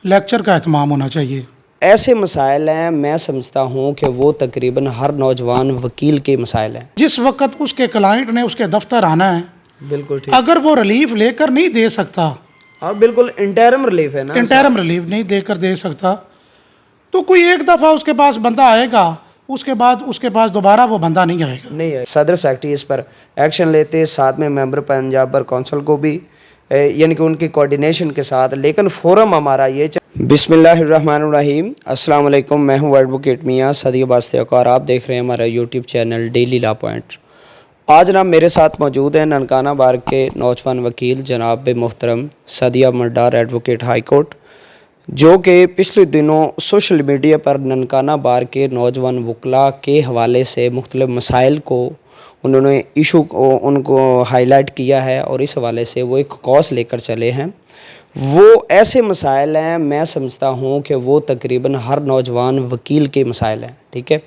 Lecture کا اہتمام ہونا چاہیے۔ ایسے مسائل ہیں، میں سمجھتا ہوں کہ وہ تقریباً ہر نوجوان وکیل کے مسائل ہیں۔ جس وقت اس کے کلائنٹ نے اس کے دفتر آنا ہے، بالکل ٹھیک، اگر وہ ریلیف لے کر نہیں دے سکتا، بالکل انٹرم ریلیف ہے نا، انٹرم ریلیف نہیں دے کر دے سکتا، تو کوئی ایک دفعہ اس کے پاس بندہ آئے گا، اس کے بعد اس کے پاس دوبارہ وہ بندہ نہیں آئے گا۔ نہیں ہے۔ صدر سیکرٹری اس پر ایکشن لیتے، ساتھ میں ممبر پنجاب بار کونسل کو بھی، یعنی کہ ان کی کوارڈینیشن کے ساتھ، لیکن فورم ہمارا یہ بسم اللہ الرحمن الرحیم۔ السلام علیکم، میں ہوں ایڈوکیٹ میاں صدی عباس اور آپ دیکھ رہے ہیں ہمارا YouTube channel daily law point. آج جناب میرے ساتھ موجود ہیں ننکانہ بار کے نوجوان وکیل جناب محترم سعدیہ مردار ایڈوکیٹ ہائی کورٹ، جو کہ پچھلے دنوں سوشل میڈیا پر ننکانہ بار کے نوجوان وکلاء کے حوالے سے مختلف مسائل کو انہوں نے ان کو ہائی لائٹ کیا ہے، اور اس حوالے سے وہ ایک کاز لے کر چلے ہیں۔ وہ ایسے مسائل ہیں، میں سمجھتا ہوں کہ وہ تقریباً ہر نوجوان وکیل کے مسائل ہیں، ٹھیک ہے۔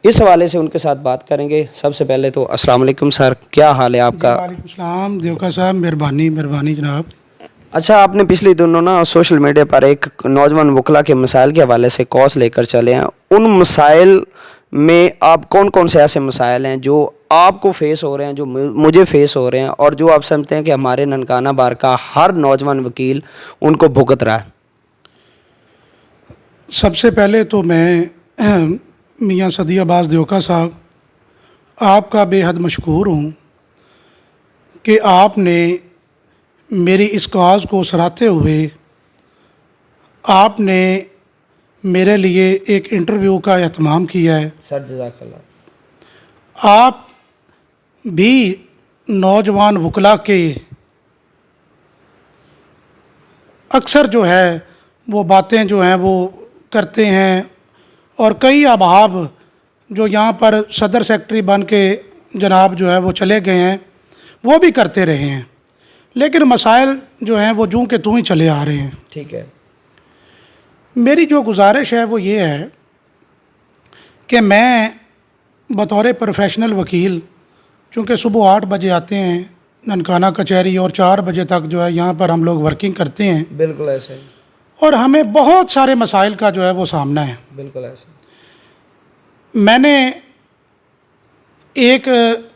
اس حوالے سے ان کے ساتھ بات کریں گے۔ سب سے پہلے تو السلام علیکم سر، کیا حال ہے آپ کا؟ وعلیکم السلام دیوکا صاحب، مہربانی جناب۔ اچھا، آپ نے پچھلے دنوں نا سوشل میڈیا پر ایک نوجوان وکلاء کے مسائل کے حوالے سے کاز لے کر چلے ہیں۔ ان مسائل میں آپ کون سے ایسے مسائل ہیں جو آپ کو فیس ہو رہے ہیں، جو مجھے فیس ہو رہے ہیں، اور جو آپ سمجھتے ہیں کہ ہمارے ننکانہ بار کا ہر نوجوان وکیل ان کو بھگت رہا ہے؟ سب سے پہلے تو میں میاں صدیق عباس دیوکا صاحب آپ کا بے حد مشکور ہوں کہ آپ نے میری اس کاز کو سراہتے ہوئے آپ نے میرے لیے ایک انٹرویو کا اہتمام کیا ہے۔ سر جزاک اللہ۔ آپ بھی نوجوان وکلاء کے اکثر جو ہے وہ باتیں جو ہیں وہ کرتے ہیں، اور کئی احباب جو یہاں پر صدر سیکرٹری بن کے جناب جو ہے وہ چلے گئے ہیں، وہ بھی کرتے رہے ہیں، لیکن مسائل جو ہیں وہ جوں کہ توں ہی چلے آ رہے ہیں۔ ٹھیک ہے۔ میری جو گزارش ہے وہ یہ ہے کہ میں بطور پروفیشنل وکیل، چونکہ صبح 8 بجے آتے ہیں ننکانہ کچہری، اور 4 بجے تک جو ہے یہاں پر ہم لوگ ورکنگ کرتے ہیں، بالکل ایسے، اور ہمیں بہت سارے مسائل کا جو ہے وہ سامنا ہے۔ بالکل ایسے۔ میں نے ایک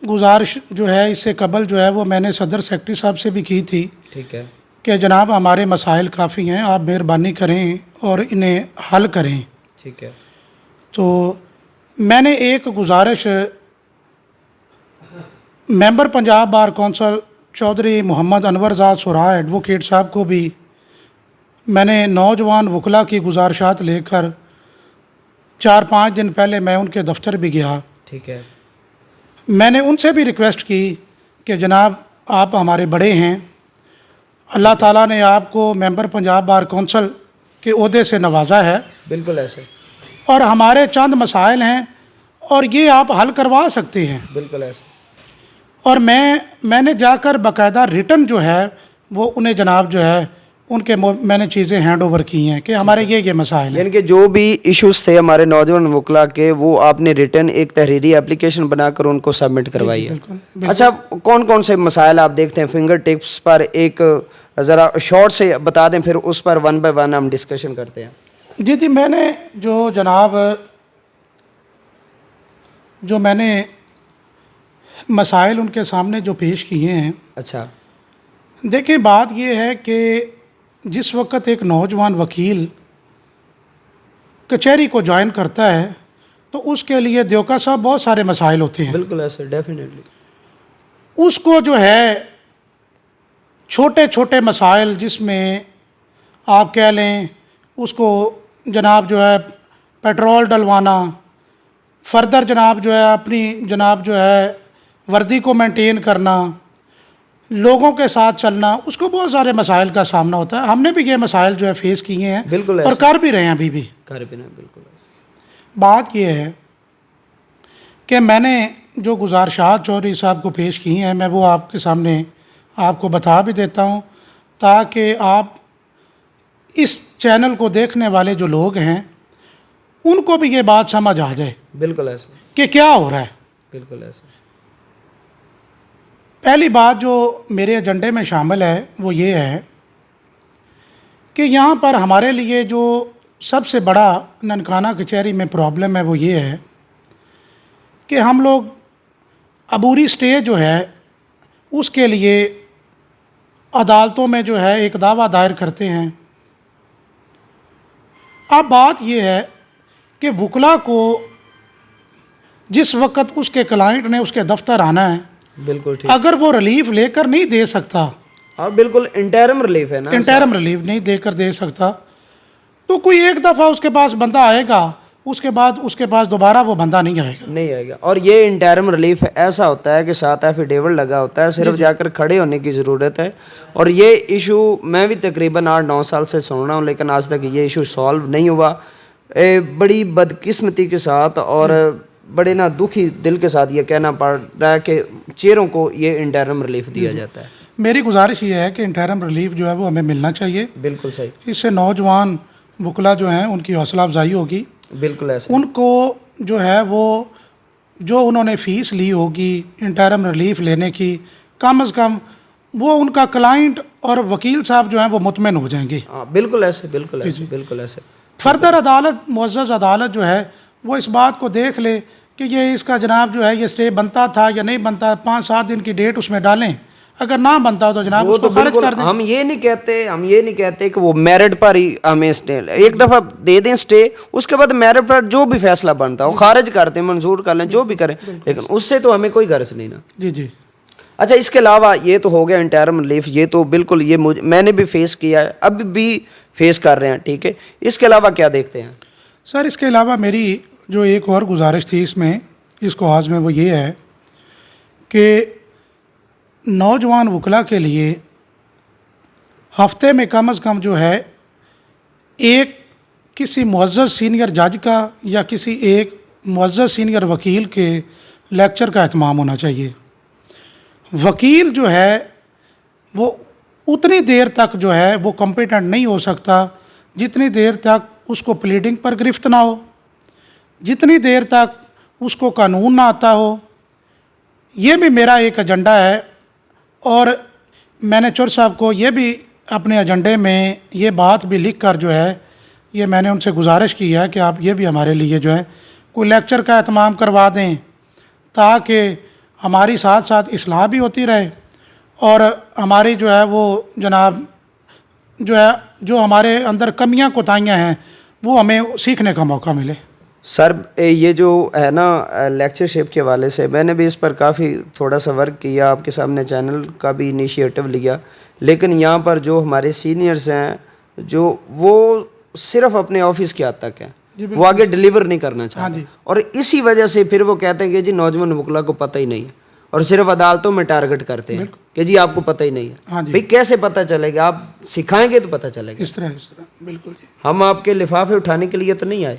گزارش جو ہے اس سے قبل جو ہے وہ میں نے صدر سیکرٹری صاحب سے بھی کی تھی، ٹھیک ہے، کہ جناب ہمارے مسائل کافی ہیں، آپ مہربانی کریں اور انہیں حل کریں۔ ٹھیک ہے۔ تو میں نے ایک گزارش ممبر پنجاب بار کونسل چودھری محمد انور زاد سرا ایڈوکیٹ صاحب کو بھی میں نے نوجوان وکلاء کی گزارشات لے کر 4-5 دن پہلے میں ان کے دفتر بھی گیا۔ ٹھیک ہے۔ میں نے ان سے بھی ریکویسٹ کی کہ جناب آپ ہمارے بڑے ہیں، اللہ تعالیٰ نے آپ کو ممبر پنجاب بار کونسل کے عہدے سے نوازا ہے، بالکل ایسے، اور ہمارے چند مسائل ہیں اور یہ آپ حل کروا سکتے ہیں۔ بالکل ایسے۔ اور میں نے جا کر باقاعدہ ریٹن جو ہے وہ انہیں جناب جو ہے ان کے میں نے چیزیں ہینڈ اوور کی ہیں کہ ہمارے یہ مسائل ہیں۔ یعنی کہ جو بھی ایشوز تھے ہمارے نوجوان وکلاء کے، وہ آپ نے ریٹن ایک تحریری اپلیکیشن بنا کر ان کو سبمٹ کروائی ہے۔ بالکل۔ اچھا، کون سے مسائل آپ دیکھتے ہیں فنگر ٹپس پر؟ ایک ذرا شارٹ سے بتا دیں، پھر اس پر 1 by 1 ہم ڈسکشن کرتے ہیں۔ جی میں نے مسائل ان کے سامنے جو پیش کیے ہیں، اچھا، دیکھیں بات یہ ہے کہ جس وقت ایک نوجوان وکیل کچہری کو جوائن کرتا ہے تو اس کے لیے دیوکا صاحب بہت سارے مسائل ہوتے ہیں۔ بالکل ایسے، ڈیفینیٹلی۔ اس کو جو ہے چھوٹے مسائل، جس میں آپ کہہ لیں اس کو جناب جو ہے پیٹرول ڈلوانا، فردر جناب جو ہے اپنی جناب جو ہے وردی کو مینٹین کرنا، لوگوں کے ساتھ چلنا، اس کو بہت سارے مسائل کا سامنا ہوتا ہے۔ ہم نے بھی یہ مسائل جو ہے فیس کیے ہیں، بالکل اور کر بھی رہے ہیں ابھی بھی۔ بالکل ایسے۔ بات یہ ہے کہ میں نے جو گزارشات چودھری صاحب کو پیش کی ہیں، میں وہ آپ کے سامنے آپ کو بتا بھی دیتا ہوں، تاکہ آپ اس چینل کو دیکھنے والے جو لوگ ہیں ان کو بھی یہ بات سمجھ آ جائے بالکل ایسے کہ کیا ہو رہا ہے۔ بالکل ایسے۔ پہلی بات جو میرے ایجنڈے میں شامل ہے وہ یہ ہے کہ یہاں پر ہمارے لیے جو سب سے بڑا ننکانہ کچہری میں پرابلم ہے وہ یہ ہے کہ ہم لوگ عبوری سٹے جو ہے اس کے لیے عدالتوں میں جو ہے ایک دعویٰ دائر کرتے ہیں. اب بات یہ ہے کہ وکلا کو جس وقت اس کے کلائنٹ نے اس کے دفتر آنا ہے, بالکل ٹھیک, اگر وہ ریلیف لے کر نہیں دے سکتا, ہاں بالکل انٹرم ریلیف ہے نا, انٹرم ریلیف نہیں دے کر دے سکتا, تو کوئی ایک دفعہ اس کے پاس بندہ آئے گا, اس کے بعد اس کے پاس دوبارہ وہ بندہ نہیں آئے گا. نہیں آئے گا. اور یہ انٹرم ریلیف ایسا ہوتا ہے کہ ساتھ ایفیڈیوٹ لگا ہوتا ہے, صرف جا کر کھڑے ہونے کی ضرورت ہے. اور یہ ایشو میں بھی تقریباً 8-9 سال سے سن رہا ہوں, لیکن آج تک یہ ایشو سالو نہیں ہوا. بڑی بدقسمتی کے ساتھ اور بڑے نا دکھی دل کے ساتھ یہ کہنا پڑ رہا ہے کہ چیروں کو یہ انٹرم ریلیف دیا جاتا ہے. میری گزارش یہ ہے کہ انٹرم ریلیف جو ہے وہ ہمیں ملنا چاہیے. بالکل صحیح, اس سے نوجوان وکلا جو ہیں ان کی حوصلہ افزائی ہوگی. بالکل ایسا, ان کو جو ہے وہ جو انہوں نے فیس لی ہوگی انٹرم ریلیف لینے کی, کم از کم وہ ان کا کلائنٹ اور وکیل صاحب جو ہیں وہ مطمئن ہو جائیں گے. ہاں بالکل ایسے, بالکل ایسے, بالکل ایسے. فردر عدالت, معزز عدالت جو ہے وہ اس بات کو دیکھ لے کہ یہ اس کا جناب جو ہے یہ سٹے بنتا تھا یا نہیں بنتا, 5-7 دن کی ڈیٹ اس میں ڈالیں, اگر نہ بنتا ہو تو جناب اس کو خارج کر دیں. ہم یہ نہیں کہتے کہ وہ میرٹ پر ہی ہمیں سٹے ایک دفعہ دے دیں سٹے, اس کے بعد میرٹ پر جو بھی فیصلہ بنتا ہو خارج کر دیں, منظور کر لیں, جو بھی کریں, لیکن اس سے تو ہمیں کوئی غرض نہیں نا. جی جی. اچھا, اس کے علاوہ یہ تو ہو گیا انٹرم ریلیف, یہ تو بالکل یہ میں نے بھی فیس کیا ہے, اب بھی فیس کر رہے ہیں, ٹھیک ہے. اس کے علاوہ کیا دیکھتے ہیں سر؟ اس کے علاوہ میری جو ایک اور گزارش تھی اس میں, اس کوآز میں, وہ یہ ہے کہ نوجوان وکلا کے لیے ہفتے میں کم از کم جو ہے ایک کسی معزز سینئر جج کا یا کسی ایک معزز سینئر وکیل کے لیکچر کا اہتمام ہونا چاہیے. وکیل جو ہے وہ اتنی دیر تک جو ہے وہ کمپیٹنٹ نہیں ہو سکتا جتنی دیر تک اس کو پلیڈنگ پر گرفت نہ ہو, جتنی دیر تک اس کو قانون نہ آتا ہو. یہ بھی میرا ایک ایجنڈا ہے, اور میں نے چور صاحب کو یہ بھی اپنے ایجنڈے میں یہ بات بھی لکھ کر جو ہے یہ میں نے ان سے گزارش کی ہے کہ آپ یہ بھی ہمارے لیے جو ہے کوئی لیکچر کا اہتمام کروا دیں, تاکہ ہماری ساتھ ساتھ اصلاح بھی ہوتی رہے اور ہماری جو ہے وہ جناب جو ہے جو ہمارے اندر کمیاں کوتاہیاں ہیں وہ ہمیں سیکھنے کا موقع ملے. سر یہ جو ہے نا لیکچرشپ کے حوالے سے میں نے بھی اس پر کافی تھوڑا سا ورک کیا, آپ کے سامنے چینل کا بھی انیشیٹو لیا, لیکن یہاں پر جو ہمارے سینئرز ہیں جو وہ صرف اپنے آفس کی حد تک ہیں, وہ آگے ڈیلیور نہیں کرنا چاہتے, اور اسی وجہ سے پھر وہ کہتے ہیں کہ جی نوجوان وکلا کو پتہ ہی نہیں ہے, اور صرف عدالتوں میں ٹارگٹ کرتے ہیں کہ جی آپ کو پتہ ہی نہیں ہے. بھئی کیسے پتہ چلے گا؟ آپ سکھائیں گے تو پتہ چلے گا. اس طرح بالکل. ہم آپ کے لفافے اٹھانے کے لیے تو نہیں آئے,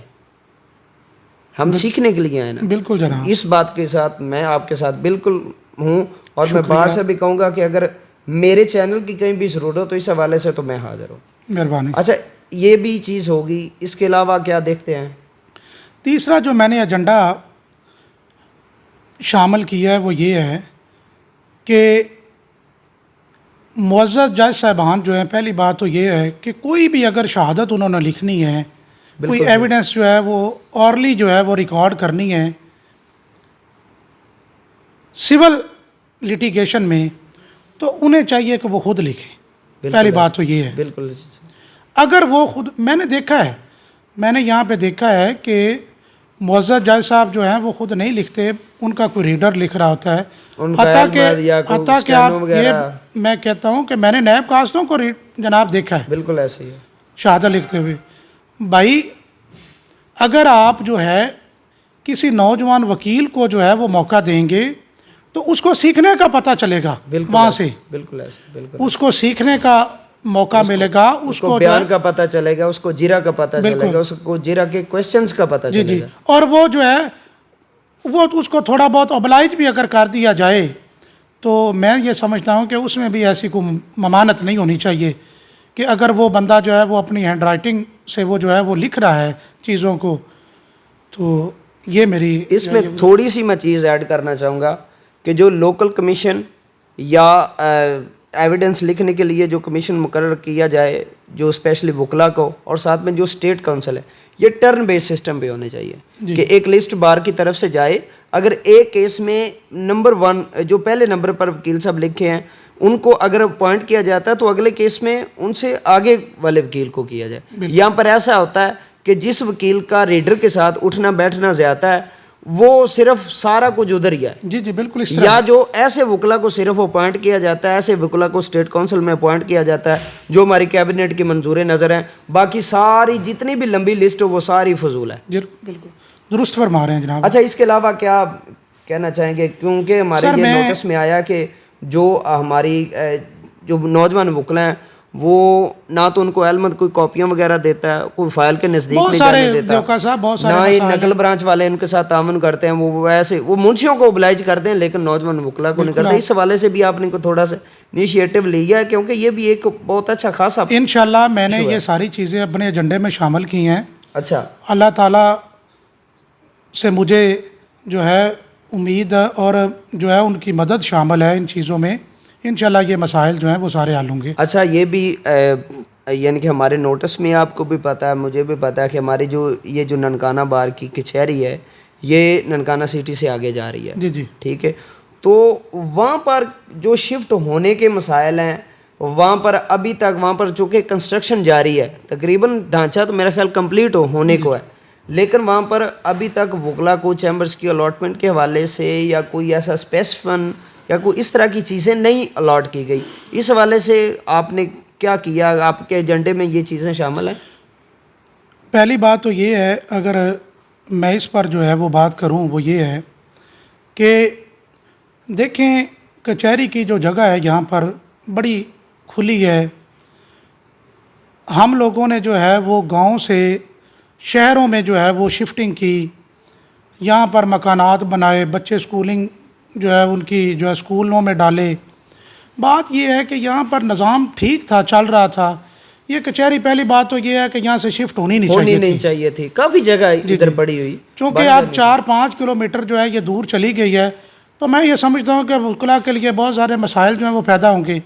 ہم سیکھنے کے لیے آئے نا. بالکل جناب. اس بات کے ساتھ میں آپ کے ساتھ بالکل ہوں, اور میں باہر سے بھی کہوں گا کہ اگر میرے چینل کی کہیں بھی ضرورت ہو اس حوالے سے تو میں حاضر ہوں. مہربانی. اچھا, یہ بھی چیز ہوگی. اس کے علاوہ کیا دیکھتے ہیں؟ تیسرا جو میں نے ایجنڈا شامل کیا ہے وہ یہ ہے کہ معزز جج صاحبان جو ہیں, پہلی بات تو یہ ہے کہ کوئی بھی اگر شہادت انہوں نے لکھنی ہے, کوئی ایویڈنس جو ہے وہ اورلی جو ہے وہ ریکارڈ کرنی ہے سول لٹیگیشن میں, تو انہیں چاہیے کہ وہ خود لکھیں. پہلی بات تو یہ ہے. بالکل. اگر وہ خود, میں نے دیکھا ہے, میں نے یہاں پہ دیکھا ہے کہ معزز جج صاحب جو ہیں وہ خود نہیں لکھتے, ان کا کوئی ریڈر لکھ رہا ہوتا ہے. حتیٰ کہ آپ یہ میں کہتا ہوں کہ میں نے نیب کاستوں کو جناب دیکھا ہے بالکل ایسے ہی شہادت لکھتے ہوئے. بھائی اگر آپ جو ہے کسی نوجوان وکیل کو جو ہے وہ موقع دیں گے تو اس کو سیکھنے کا پتہ چلے گا وہاں سے, بالکل ایسے, اس کو سیکھنے کا موقع ملے گا, اس کو بیان کا پتہ چلے گا, اس کو جیرا کا پتہ چلے گا, اس کو جیرا کے کوسچنز کا پتہ چلے گا. اور وہ جو ہے وہ اس کو تھوڑا بہت اوبلائج بھی اگر کر دیا جائے تو میں یہ سمجھتا ہوں کہ اس میں بھی ایسی کوئی ممانعت نہیں ہونی چاہیے کہ اگر وہ بندہ جو ہے وہ اپنی ہینڈ رائٹنگ سے وہ جو ہے وہ لکھ رہا ہے چیزوں کو. تو یہ میری اس میں تھوڑی سی میں چیز ایڈ کرنا چاہوں گا کہ جو لوکل کمیشن یا ایویڈنس لکھنے کے لیے جو کمیشن مقرر کیا جائے جو اسپیشلی وکلا کو، اور ساتھ میں جو اسٹیٹ کونسل ہے، یہ ٹرن بیس سسٹم پہ ہونے چاہیے کہ ایک لسٹ بار کی طرف سے جائے. اگر ایک کیس میں نمبر 1 جو پہلے نمبر پر وکیل صاحب لکھے ہیں ان کو اگر اپوائنٹ کیا جاتا ہے تو اگلے کیس میں ان سے آگے والے وکیل کو کیا جائے. یہاں پر ایسا ہوتا ہے کہ جس وکیل کا ریڈر کے ساتھ اٹھنا بیٹھنا زیادہ ہے وہ صرف سارا کچھ ادھر ہی ہے. جی جی بالکل اس طرح. یا جو ایسے وکلا کو صرف اپوائنٹ کیا جاتا ہے، ایسے وکلا کو اسٹیٹ کونسل میں اپوائنٹ کیا جاتا ہے جو ہماری کیبنٹ کی منظور نظر ہیں. باقی ساری جتنی بھی لمبی لسٹ ہو وہ ساری فضول ہے. جی بالکل درست فرما رہے ہیں جناب. اچھا، اس کے علاوہ کیا کہنا چاہیں گے؟ کیونکہ ہمارے یہ نوٹس میں آیا کہ جو ہماری جو نوجوان وکلا ہیں وہ نہ تو ان کو علمت کوئی کاپیاں وغیرہ دیتا ہے، کوئی فائل کے نزدیک نہیں جانے دیتا، نہ ہی نقل برانچ والے ان کے ساتھ تعاون کرتے ہیں. وہ ایسے وہ منشیوں کو oblige کرتے ہیں لیکن نوجوان وکلا کو نہیں کرتے. اس حوالے سے بھی آپ نے کو تھوڑا سا انیشیٹو لیا ہے کیونکہ یہ بھی ایک بہت اچھا خاصا انشاءاللہ میں نے یہ ساری چیزیں اپنے ایجنڈے میں شامل کی ہیں. اچھا، اللہ تعالیٰ سے مجھے جو ہے امید اور جو ہے ان کی مدد شامل ہے ان چیزوں میں. انشاءاللہ یہ مسائل جو ہیں وہ سارے حل ہوں گے. اچھا، یہ بھی یعنی کہ ہمارے نوٹس میں آپ کو بھی پتہ ہے، مجھے بھی پتہ ہے کہ ہماری یہ جو ننکانہ بار کی کچہری ہے یہ ننکانہ سٹی سے آگے جا رہی ہے. جی جی ٹھیک ہے، تو وہاں پر جو شفٹ ہونے کے مسائل ہیں وہاں پر ابھی تک وہاں پر چونکہ کنسٹرکشن جاری ہے، تقریباً ڈھانچہ تو میرا خیال کمپلیٹ ہونے کو ہے، لیکن وہاں پر ابھی تک وکلا کو چیمبرز کی الاٹمنٹ کے حوالے سے یا کوئی ایسا اسپیسیفن یا کوئی اس طرح کی چیزیں نہیں الاٹ کی گئی. اس حوالے سے آپ نے کیا کیا؟ آپ کے ایجنڈے میں یہ چیزیں شامل ہیں؟ پہلی بات تو یہ ہے، اگر میں اس پر جو ہے وہ بات کروں وہ یہ ہے کہ دیکھیں کچہری کی جو جگہ ہے یہاں پر بڑی کھلی ہے. ہم لوگوں نے جو ہے وہ گاؤں سے شہروں میں جو ہے وہ شفٹنگ کی، یہاں پر مکانات بنائے، بچے اسکولنگ جو ہے ان کی جو ہے اسکولوں میں ڈالے. بات یہ ہے کہ یہاں پر نظام ٹھیک تھا، چل رہا تھا. یہ کچہری پہلی بات تو یہ ہے کہ یہاں سے شفٹ ہونی نہیں چاہیے تھی. کافی جگہ ادھر پڑی ہوئی، چونکہ اب 4-5 کلومیٹر جو ہے یہ دور چلی گئی ہے. تو میں یہ سمجھتا ہوں کہ وکلا کے لیے بہت سارے مسائل جو ہیں وہ پیدا ہوں گے.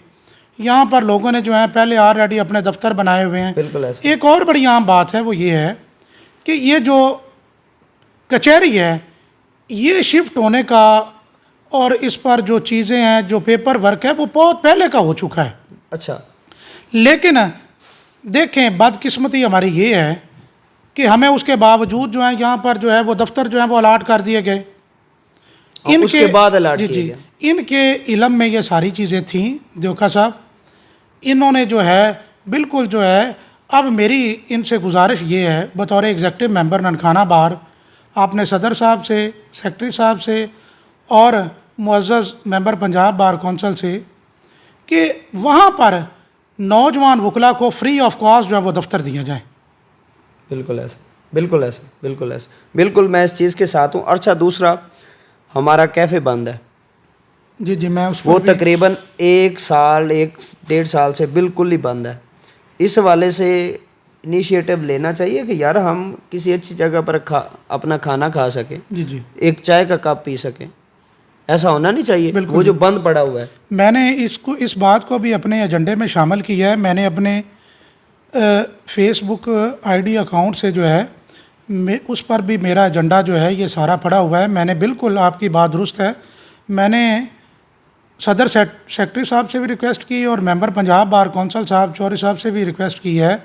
یہاں پر لوگوں نے جو ہے پہلے آلریڈی اپنے دفتر بنائے ہوئے ہیں. بالکل. ایک اور بڑی عام بات ہے وہ یہ ہے کہ یہ جو کچہری ہے یہ شفٹ ہونے کا اور اس پر جو چیزیں ہیں جو پیپر ورک ہے وہ بہت پہلے کا ہو چکا ہے. اچھا، لیکن دیکھیں بدقسمتی ہماری یہ ہے کہ ہمیں اس کے باوجود جو ہے یہاں پر جو ہے وہ دفتر جو ہیں وہ الاٹ کر دیے گئے. اس کے بعد الاٹ کیے گئے. ان کے علم میں یہ ساری چیزیں تھیں دیوکا صاحب. انہوں نے جو ہے بالکل جو ہے، اب میری ان سے گزارش یہ ہے بطور ایگزیکٹو ممبر ننکانہ بار، آپ نے صدر صاحب سے، سیکٹری صاحب سے اور معزز ممبر پنجاب بار کونسل سے کہ وہاں پر نوجوان وکلا کو فری آف کاسٹ جو ہے وہ دفتر دیا جائے. بالکل ایسا، بالکل ایسا، بالکل ایسا، بالکل میں اس چیز کے ساتھ ہوں. اچھا، دوسرا ہمارا کیفے بند ہے. جی جی میں اس وہ تقریباً 1-1.5 سال سے بالکل ہی بند ہے. اس حوالے سے انیشیٹو لینا چاہیے کہ یار ہم کسی اچھی جگہ پر اپنا کھانا کھا سکیں، جی جی ایک چائے کا کپ پی سکیں. ایسا ہونا نہیں چاہیے. وہ جو بند پڑا ہوا ہے، میں نے اس بات کو بھی اپنے ایجنڈے میں شامل کیا ہے. میں نے اپنے Facebook ID account سے جو ہے اس پر بھی میرا ایجنڈا جو ہے یہ سارا پڑا ہوا ہے. میں نے بالکل آپ کی بات درست ہے. میں نے صدر سیکٹری صاحب سے بھی ریکویسٹ کی اور ممبر پنجاب بار کونسل صاحب چوری صاحب سے بھی ریکویسٹ کی ہے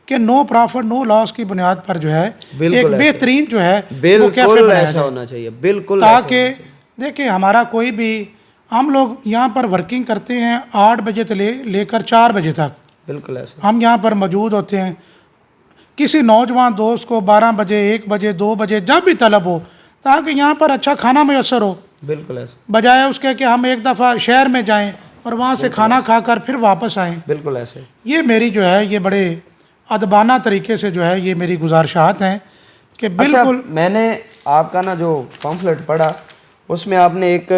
کہ نو پرافٹ نو لاس کی بنیاد پر جو ہے ایک بہترین جو ہے وہ کیفے ایسا ہونا چاہیے. بالکل، تاکہ دیکھیں ہمارا کوئی بھی، ہم لوگ یہاں پر ورکنگ کرتے ہیں 8 بجے سے لے کر 4 بجے تک. بالکل ایسا ہم یہاں پر موجود ہوتے ہیں. کسی نوجوان دوست کو 12 بجے 1 بجے 2 بجے جب بھی طلب ہو تاکہ یہاں پر اچھا کھانا میسر ہو، بالکل ایسا، بجائے اس کے کہ ہم ایک دفعہ شہر میں جائیں اور وہاں سے کھانا کھا کر پھر واپس آئیں. بالکل ایسے. یہ میری جو ہے یہ بڑے ادبانہ طریقے سے جو ہے یہ میری گزارشات ہیں کہ بالکل. میں نے آپ کا نا جو پمفلٹ پڑھا اس میں آپ نے ایک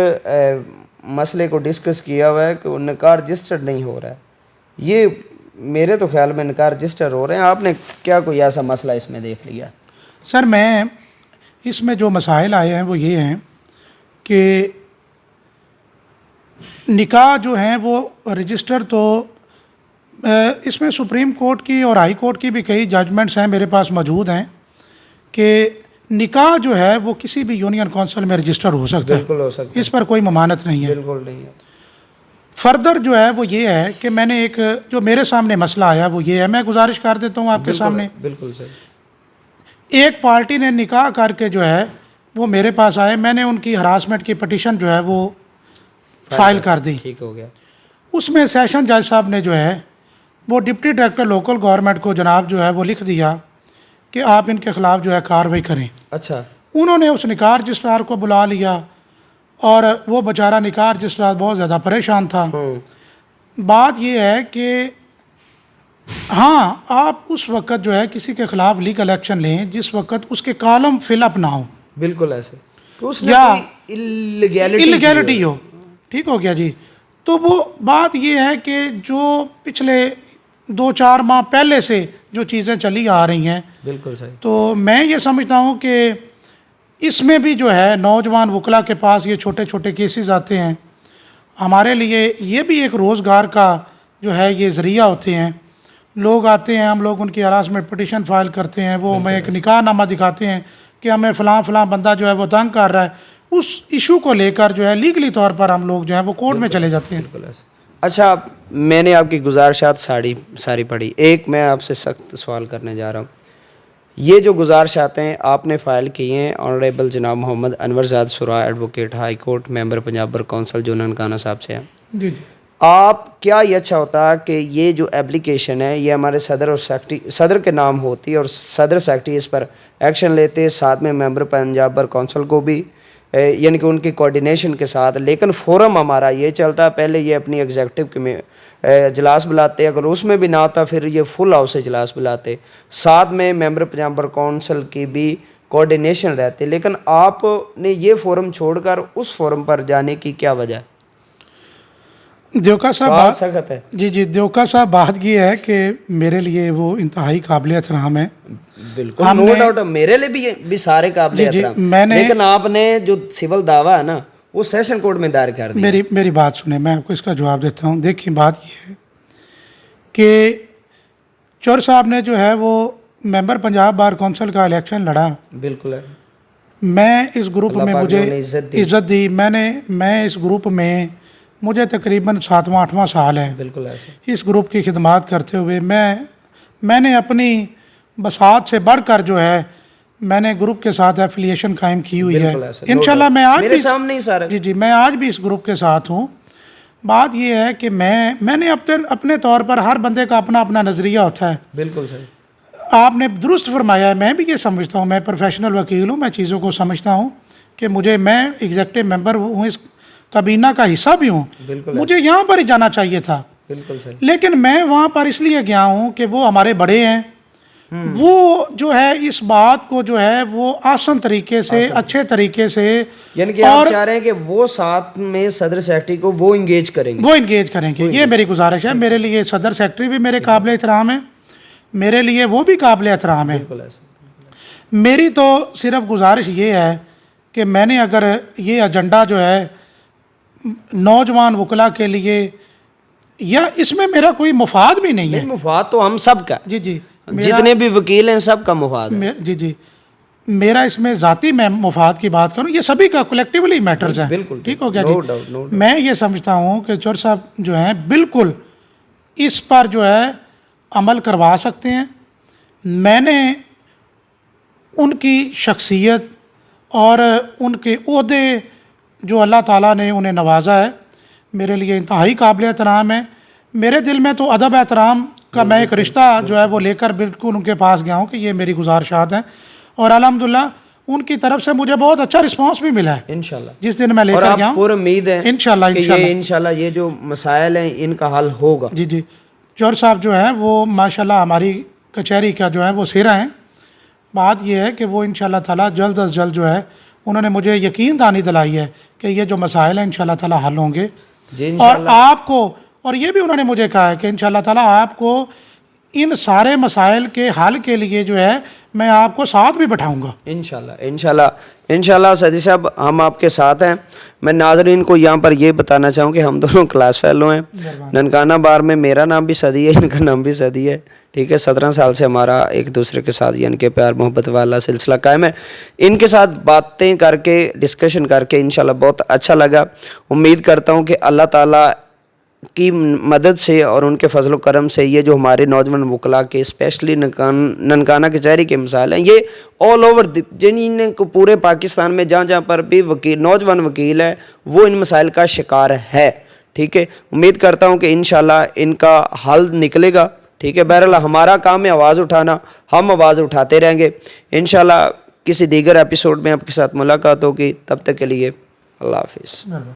مسئلے کو ڈسکس کیا ہوا ہے کہ نکاح رجسٹرڈ نہیں ہو رہا ہے. یہ میرے تو خیال میں نکاح رجسٹر ہو رہے ہیں. آپ نے کیا کوئی ایسا مسئلہ اس میں دیکھ لیا؟ سر میں اس میں جو مسائل آئے ہیں وہ یہ ہیں کہ نکاح جو ہیں وہ رجسٹر تو اس میں سپریم کورٹ کی اور ہائی کورٹ کی بھی کئی ججمنٹس ہیں میرے پاس موجود ہیں کہ نکاح جو ہے وہ کسی بھی یونین کونسل میں رجسٹر ہو سکتا ہے، بالکل ہو سکتا اس پر کوئی ممانعت نہیں ہے۔ بالکل نہیں ہے۔ فردر جو ہے وہ یہ ہے کہ میں نے ایک جو میرے سامنے مسئلہ آیا وہ یہ ہے، میں گزارش کر دیتا ہوں آپ کے سامنے۔ بالکل سر۔ ایک پارٹی نے نکاح کر کے جو ہے وہ میرے پاس آئے، میں نے ان کی ہراسمنٹ کی پٹیشن جو ہے وہ فائل کر دی۔ ٹھیک ہو گیا۔ اس میں سیشن جج صاحب نے جو ہے وہ ڈپٹی ڈائریکٹر لوکل گورنمنٹ کو جناب جو ہے وہ لکھ دیا کہ آپ ان کے خلاف جو ہے کارروائی کریں۔ اچھا۔ انہوں نے اس نکاح رجسٹرار کو بلا لیا اور وہ بیچارہ نکاح رجسٹرار بہت زیادہ پریشان تھا۔ بات یہ ہے کہ ہاں آپ اس وقت جو ہے کسی کے خلاف لیگل ایکشن لیں جس وقت اس کے کالم فل اپ نہ ہو، بالکل ایسے اس یا illegality ہو، ٹھیک ہو گیا جی۔ تو وہ بات یہ ہے کہ جو پچھلے 2-4 ماہ پہلے سے جو چیزیں چلی آ رہی ہیں، بالکل صحیح۔ تو میں یہ سمجھتا ہوں کہ اس میں بھی جو ہے نوجوان وکلا کے پاس یہ چھوٹے چھوٹے کیسز آتے ہیں، ہمارے لیے یہ بھی ایک روزگار کا جو ہے یہ ذریعہ ہوتے ہیں۔ لوگ آتے ہیں، ہم لوگ ان کی ہراسمنٹ پٹیشن فائل کرتے ہیں، وہ ہمیں ایک نکاح نامہ دکھاتے ہیں کہ ہمیں فلاں فلاں بندہ جو ہے وہ تنگ کر رہا ہے، اس ایشو کو لے کر جو ہے لیگلی طور پر ہم لوگ جو ہے وہ کورٹ میں چلے جاتے ہیں۔ بالکل ایسے۔ اچھا، میں نے آپ کی گزارشات ساری پڑھی، ایک میں آپ سے سخت سوال کرنے جا رہا ہوں۔ یہ جو گزارشات ہیں آپ نے فائل کی ہیں آنریبل جناب محمد انور زاد سرا ایڈوکیٹ ہائی کورٹ ممبر پنجاب بر کونسل جو ننکانہ صاحب سے ہیں، جی جی۔ آپ کیا یہ اچھا ہوتا کہ یہ جو اپلیکیشن ہے یہ ہمارے صدر اور سیکرٹری، صدر کے نام ہوتی اور صدر سیکرٹری اس پر ایکشن لیتے، ساتھ میں ممبر پنجاب بر کونسل کو بھی، یعنی کہ ان کی کوارڈینیشن کے ساتھ، لیکن فورم ہمارا یہ چلتا پہلے یہ اپنی ایگزیکٹو کے اجلاس بلاتے، اگر اس میں بھی نہ ہوتا پھر یہ فل ہاؤس اجلاس بلاتے، ساتھ میں ممبر پنجاب بر کونسل کی بھی کوارڈینیشن رہتے، لیکن آپ نے یہ فورم چھوڑ کر اس فورم پر جانے کی کیا وجہ ہے؟ دیوکا صاحب بات سخت ہے۔ جی جی، دیوکا صاحب بات یہ ہے کہ میرے لیے وہ انتہائی قابل احترام ہے۔ بالکل نو ڈاؤٹ، میرے لیے بھی سارے قابل احترام، لیکن آپ نے جو سول دعویٰ ہے نا وہ سیشن کورٹ میں دائر کر دیا۔ میری بات سنیں، میں آپ کو اس کا جواب دیتا ہوں۔ دیکھیں بات یہ ہے کہ چور صاحب نے جو ہے وہ ممبر پنجاب بار کونسل کا الیکشن لڑا، بالکل ہے، میں اس گروپ میں مجھے عزت عزت دی، میں اس گروپ میں مجھے تقریباً 7واں-8واں سال ہے بالکل ایسے۔ اس گروپ کی خدمات کرتے ہوئے۔ میں نے اپنی بساط سے بڑھ کر جو ہے میں نے گروپ کے ساتھ ایفیلیشن قائم کی ہوئی ہے، انشاءاللہ میں آج میرے سامنے ہی سارا۔ جی میں آج بھی اس گروپ کے ساتھ ہوں۔ بات یہ ہے کہ میں نے اپنے طور پر، ہر بندے کا اپنا نظریہ ہوتا ہے۔ بالکل صحیح، آپ نے درست فرمایا ہے، میں بھی یہ سمجھتا ہوں، میں پروفیشنل وکیل ہوں، میں چیزوں کو سمجھتا ہوں کہ میں ایگزیکٹو ممبر ہوں، اس کابینہ کا حصہ بھی ہوں، مجھے یہاں پر ہی جانا چاہیے تھا، بالکل صحیح، لیکن میں وہاں پر اس لیے گیا ہوں کہ وہ ہمارے بڑے ہیں، وہ جو ہے اس بات کو جو ہے وہ آسان طریقے سے، اچھے طریقے سے، یعنی کہ آپ چاہ رہے ہیں کہ وہ ساتھ میں صدر سیکرٹری کو وہ انگیج کریں گے، یہ میری گزارش ہے۔ میرے لیے صدر سیکرٹری بھی میرے قابل احترام ہے، میرے لیے وہ بھی قابل احترام ہے۔ میری تو صرف گزارش یہ ہے کہ میں نے اگر یہ ایجنڈا جو ہے نوجوان وکلا کے لیے، یا اس میں میرا کوئی مفاد بھی نہیں ہے، مفاد تو ہم سب کا، جی جتنے بھی وکیل ہیں سب کا مفاد ہے، جی میرا اس میں ذاتی میں مفاد کی بات کروں، یہ سبھی کا کولیکٹیولی میٹرز ہیں، ٹھیک ہو گیا جی۔ میں یہ سمجھتا ہوں کہ چور صاحب جو ہیں بالکل اس پر جو ہے عمل کروا سکتے ہیں۔ میں نے ان کی شخصیت اور ان کے عہدے جو اللہ تعالیٰ نے انہیں نوازا ہے، میرے لیے انتہائی قابل احترام ہے۔ میرے دل میں تو ادب احترام کا میں ایک رشتہ جو ہے وہ لے کر بالکل ان کے پاس گیا ہوں کہ یہ میری گزارشات ہیں، اور الحمدللہ ان کی طرف سے مجھے بہت اچھا رسپانس بھی ملا ہے انشاءاللہ، جس دن میں لے کر گیا ہوں۔ اور امید ہے انشاءاللہ یہ جو مسائل ہیں ان کا حل ہوگا۔ جی چور صاحب جو ہیں وہ ماشاءاللہ ہماری کچہری کا جو ہے وہ سہرا ہیں۔ بات یہ ہے کہ وہ انشاءاللہ تعالیٰ جلد از جلد جو ہے انہوں نے مجھے یقین دانی دلائی ہے کہ یہ جو مسائل ہیں انشاءاللہ تعالیٰ حل ہوں گے، اور آپ کو، اور یہ بھی انہوں نے مجھے کہا ہے کہ انشاءاللہ تعالیٰ آپ کو ان سارے مسائل کے حل کے لیے جو ہے میں آپ کو ساتھ بھی بٹھاؤں گا۔ انشاءاللہ سعدی صاحب ہم آپ کے ساتھ ہیں۔ میں ناظرین کو یہاں پر یہ بتانا چاہوں کہ ہم دونوں کلاس فیلو ہیں. ننکانہ بار میں میرا نام بھی سعدی ہے, ان کا نام بھی سعدی ہے, ٹھیک ہے. 17 سال سے ہمارا ایک دوسرے کے ساتھ یعنی کہ پیار محبت والا سلسلہ قائم ہے. ان کے ساتھ باتیں کر کے, ڈسکشن کر کے انشاءاللہ بہت اچھا لگا. امید کرتا ہوں کہ اللہ تعالیٰ کی مدد سے اور ان کے فضل و کرم سے یہ جو ہمارے نوجوان وکلاء کے اسپیشلی ننکانہ کچہری کے مثال ہیں, یہ آل اوور جن کو پورے پاکستان میں جہاں جہاں پر بھی نوجوان وکیل ہے وہ ان مسائل کا شکار ہے, ٹھیک ہے. امید کرتا ہوں کہ انشاءاللہ ان کا حل نکلے گا, ٹھیک ہے. بہرحال ہمارا کام ہے آواز اٹھانا, ہم آواز اٹھاتے رہیں گے انشاءاللہ. کسی دیگر ایپیسوڈ میں آپ کے ساتھ ملاقات ہوگی, تب تک کے لیے اللہ حافظ.